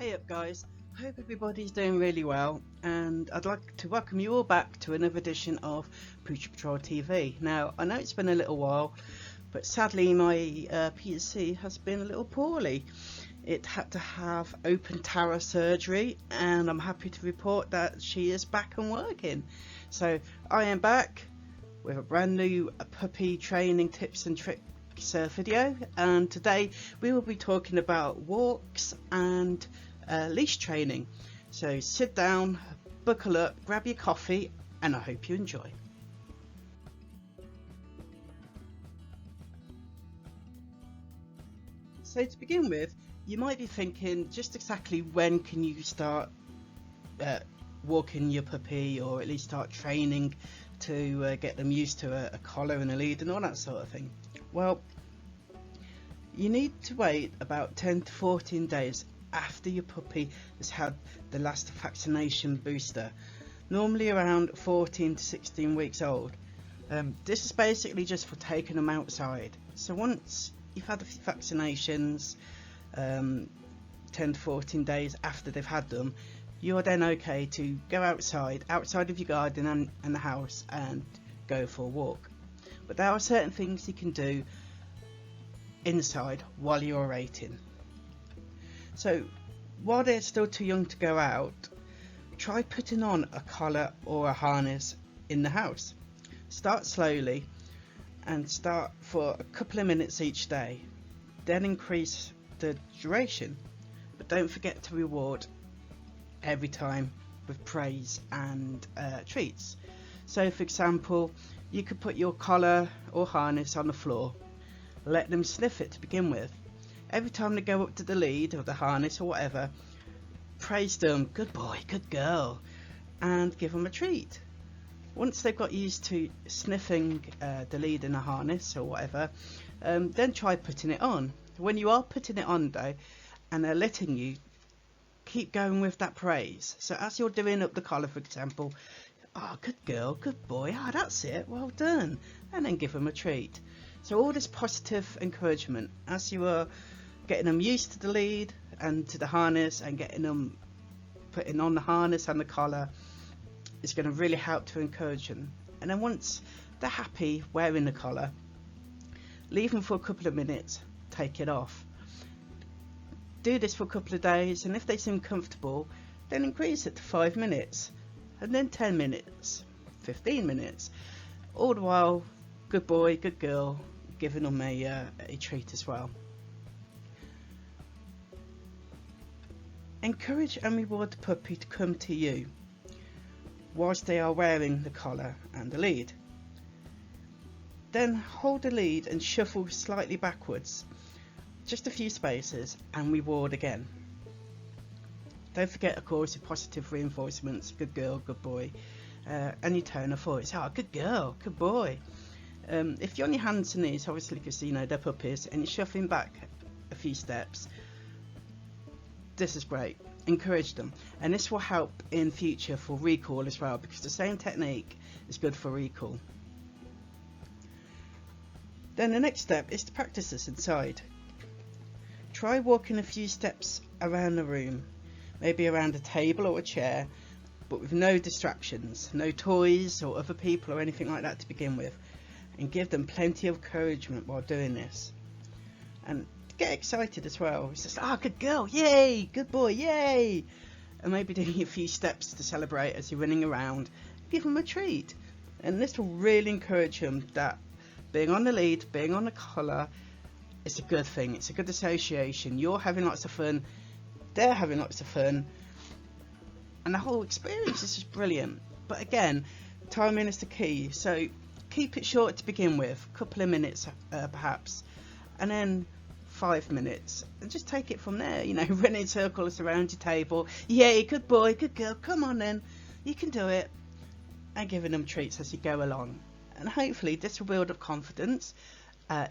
Hey up guys, hope everybody's doing really well, and I'd like to welcome you all back to another edition of Pooch Patrol TV. Now I know it's been a little while, but sadly my PC has been a little poorly. It had to have open tower surgery, and I'm happy to report that she is back and working. So I am back with a brand new puppy training tips and tricks video, and today we will be talking about walks and leash training. So sit down, buckle up, grab your coffee, and I hope you enjoy. So to begin with, you might be thinking, just exactly when can you start walking your puppy, or at least start training to get them used to a collar and a lead and all that sort of thing? Well, you need to wait about 10 to 14 days after your puppy has had the last vaccination booster, normally around 14 to 16 weeks old. This is basically just for taking them outside. So once you've had the vaccinations, 10 to 14 days after they've had them, you're then okay to go outside of your garden and the house and go for a walk. But there are certain things you can do inside while you're waiting. So while they're still too young to go out, try putting on a collar or a harness in the house. Start slowly and start for a couple of minutes each day, then increase the duration, but don't forget to reward every time with praise and treats. So for example, you could put your collar or harness on the floor, let them sniff it to begin with. Every time they go up to the lead or the harness or whatever, praise them, good boy, good girl, and give them a treat. Once they've got used to sniffing the lead in a harness or whatever, then try putting it on. When you are putting it on though, and they're letting you, keep going with that praise. So as you're doing up the collar, for example, oh, good girl, good boy, ah, that's it, well done, and then give them a treat. So all this positive encouragement as you are getting them used to the lead and to the harness, and getting them putting on the harness and the collar, is going to really help to encourage them. And then once they're happy wearing the collar, leave them for a couple of minutes, take it off. Do this for a couple of days, and if they seem comfortable, then increase it to 5 minutes, and then 10 minutes, 15 minutes, all the while good boy, good girl, giving them a treat as well. Encourage and reward the puppy to come to you whilst they are wearing the collar and the lead. Then hold the lead and shuffle slightly backwards, just a few spaces, and reward again. Don't forget, of course, your positive reinforcements, good girl, good boy, and your tone of voice, oh, good girl, good boy. If you're on your hands and knees, obviously because you know they're puppies, and you're shuffling back a few steps, this is great. Encourage them, and this will help in future for recall as well, because the same technique is good for recall. Then the next step is to practice this inside. Try walking a few steps around the room, maybe around a table or a chair, but with no distractions, no toys or other people or anything like that to begin with, and give them plenty of encouragement while doing this. And get excited as well. It's just, ah, good girl, yay, good boy, yay, and maybe doing a few steps to celebrate as you're running around. Give them a treat, and this will really encourage them that being on the lead, being on the collar, is a good thing. It's a good association. You're having lots of fun, they're having lots of fun, and the whole experience is just brilliant. But again, timing is the key, so keep it short to begin with, a couple of minutes perhaps, and then 5 minutes, and just take it from there. You know, run in circles around your table, yay, good boy, good girl, come on then, you can do it, and giving them treats as you go along. And hopefully this will build up confidence,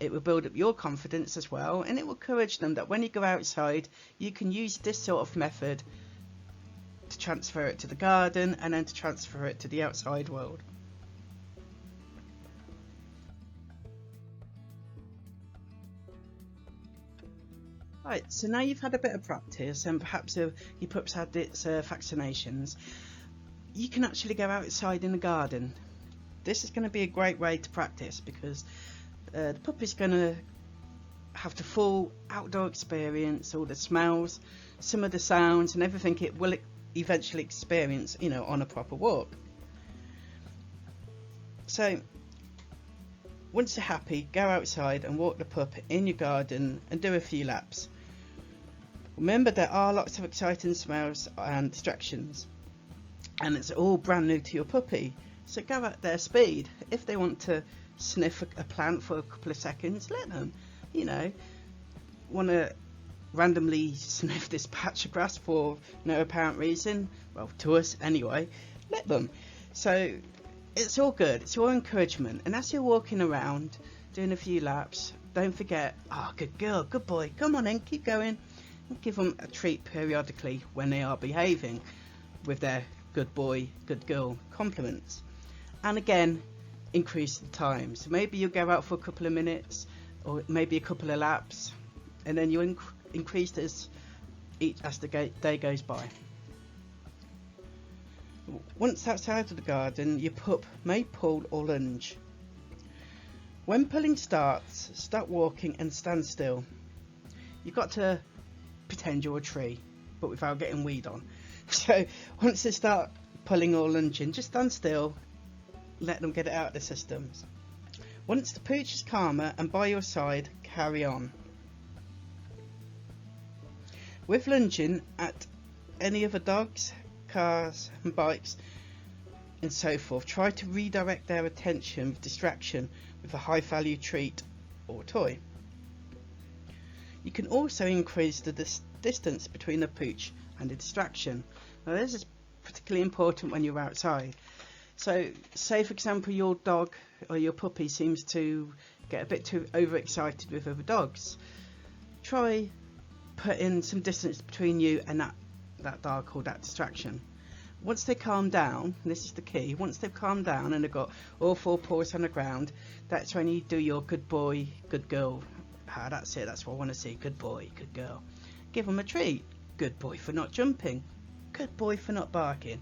it will build up your confidence as well, and it will encourage them that when you go outside you can use this sort of method to transfer it to the garden, and then to transfer it to the outside world. Right, so now you've had a bit of practice and perhaps your pup's had its vaccinations, you can actually go outside in the garden. This is going to be a great way to practice because the pup is going to have the full outdoor experience, all the smells, some of the sounds and everything it will eventually experience, on a proper walk. So once you're happy, go outside and walk the pup in your garden and do a few laps. Remember, there are lots of exciting smells and distractions, and it's all brand new to your puppy, so go at their speed. If they want to sniff a plant for a couple of seconds, let them. Want to randomly sniff this patch of grass for no apparent reason, well, to us anyway, let them. So it's all good, it's all encouragement. And as you're walking around doing a few laps, don't forget, good girl, good boy, come on in, keep going, and give them a treat periodically when they are behaving with their good boy, good girl compliments. And again, increase the time. So maybe you'll go out for a couple of minutes or maybe a couple of laps, and then you increase this as the day goes by. Once outside of the garden, your pup may pull or lunge. When pulling starts, start walking and stand still. You've got to pretend you're a tree, but without getting weed on. So once they start pulling or lunging, just stand still, let them get it out of the systems. Once the pooch is calmer and by your side, carry on. With lunging at any other dogs, cars and bikes and so forth, try to redirect their attention with distraction with a high value treat or toy. You can also increase the distance between the pooch and the distraction. Now this is particularly important when you're outside. So say for example your dog or your puppy seems to get a bit too overexcited with other dogs. Try putting some distance between you and that dog or that distraction. Once they calm down, and this is the key, once they've calmed down and they've got all four paws on the ground, that's when you do your good boy, good girl. That's it, that's what I want to see, good boy, good girl. Give them a treat. Good boy for not jumping, good boy for not barking,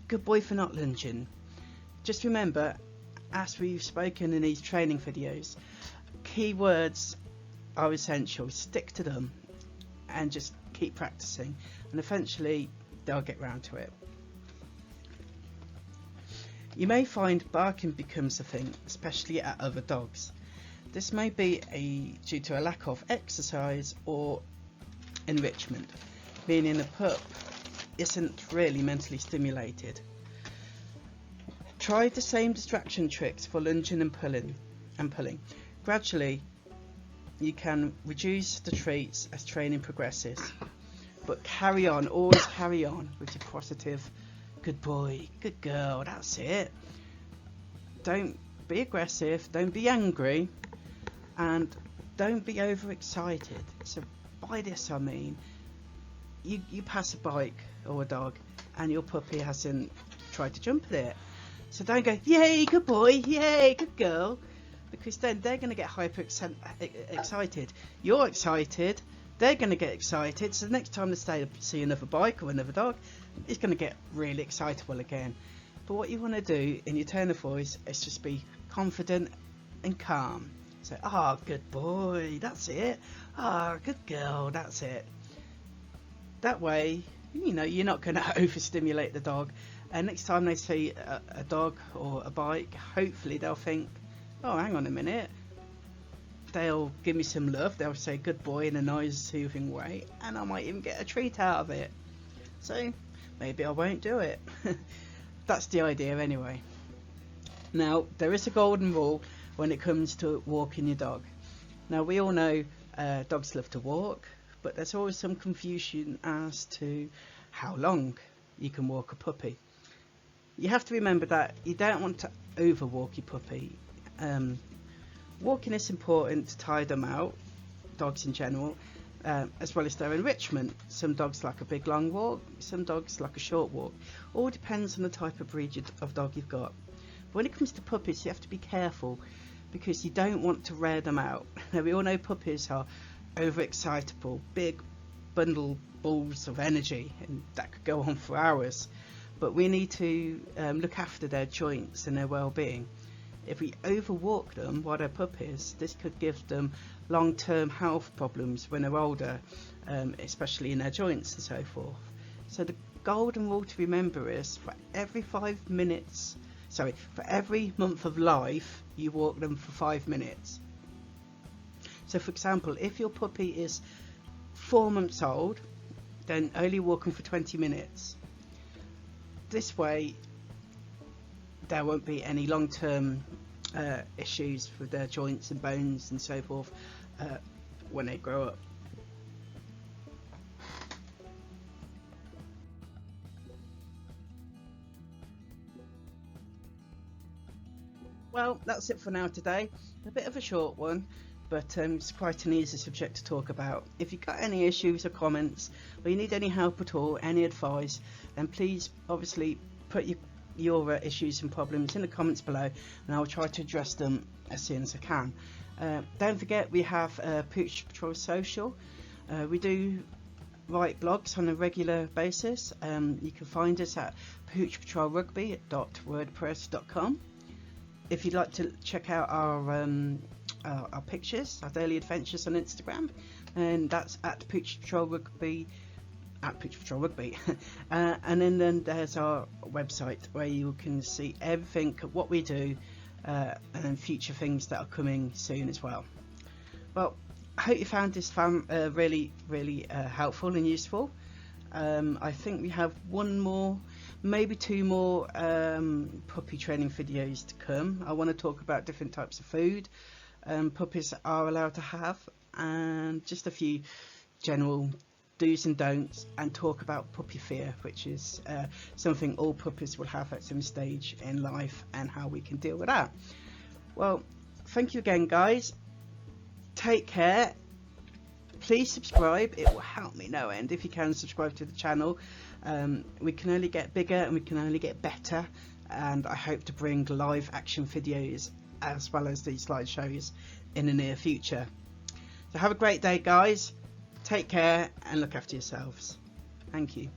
good boy for not lunging. Just remember, as we've spoken in these training videos, key words are essential. Stick to them and just keep practicing, and eventually they'll get round to it. You may find barking becomes a thing, especially at other dogs. This may be due to a lack of exercise or enrichment, meaning the pup isn't really mentally stimulated. Try the same distraction tricks for lunging and pulling. Gradually, you can reduce the treats as training progresses, but carry on, always carry on with your positive, good boy, good girl, that's it. Don't be aggressive, don't be angry, and don't be overexcited. So by this I mean, you pass a bike or a dog and your puppy hasn't tried to jump at it. So don't go, yay, good boy, yay, good girl, because then they're going to get hyper excited. You're excited, they're going to get excited, so the next time they see another bike or another dog, it's going to get really excitable again. But what you want to do in your tone of voice is just be confident and calm. So, good boy, that's it. Good girl, that's it. That way, you're not going to overstimulate the dog. And next time they see a dog or a bike, hopefully they'll think, hang on a minute. They'll give me some love. They'll say good boy in a nice, soothing way. And I might even get a treat out of it. So maybe I won't do it. That's the idea anyway. Now, there is a golden rule when it comes to walking your dog. Now, we all know dogs love to walk, but there's always some confusion as to how long you can walk a puppy. You have to remember that you don't want to overwalk your puppy. Walking is important to tire them out, dogs in general, as well as their enrichment. Some dogs like a big long walk, some dogs like a short walk. All depends on the type of breed of dog you've got. But when it comes to puppies, you have to be careful because you don't want to wear them out. Now, we all know puppies are overexcitable, big bundle balls of energy, and that could go on for hours. But we need to look after their joints and their well-being. If we overwork them while they're puppies, this could give them long-term health problems when they're older, especially in their joints and so forth. So the golden rule to remember is for every month of life, you walk them for 5 minutes. So for example, if your puppy is 4 months old, then only walk them for 20 minutes. This way there won't be any long-term issues with their joints and bones and so forth when they grow up. Well, that's it for now today. A bit of a short one, but it's quite an easy subject to talk about. If you've got any issues or comments, or you need any help at all, any advice, then please obviously put your issues and problems in the comments below, and I'll try to address them as soon as I can. Don't forget, we have Pooch Patrol Social. We do write blogs on a regular basis. You can find us at poochpatrolrugby.wordpress.com. If you'd like to check out our pictures, our daily adventures on Instagram, and that's at Pooch Patrol Rugby. And then there's our website where you can see everything what we do, and future things that are coming soon as well. Well, I hope you found this really helpful and useful. I think we have one more, maybe two more puppy training videos to come. I want to talk about different types of food puppies are allowed to have, and just a few general do's and don'ts, and talk about puppy fear, which is something all puppies will have at some stage in life, and how we can deal with that. Well, thank you again, guys. Take care. Please subscribe. It will help me no end if you can subscribe to the channel. We can only get bigger and we can only get better, and I hope to bring live action videos as well as these slideshows in the near future. So have a great day, guys. Take care and look after yourselves. Thank you.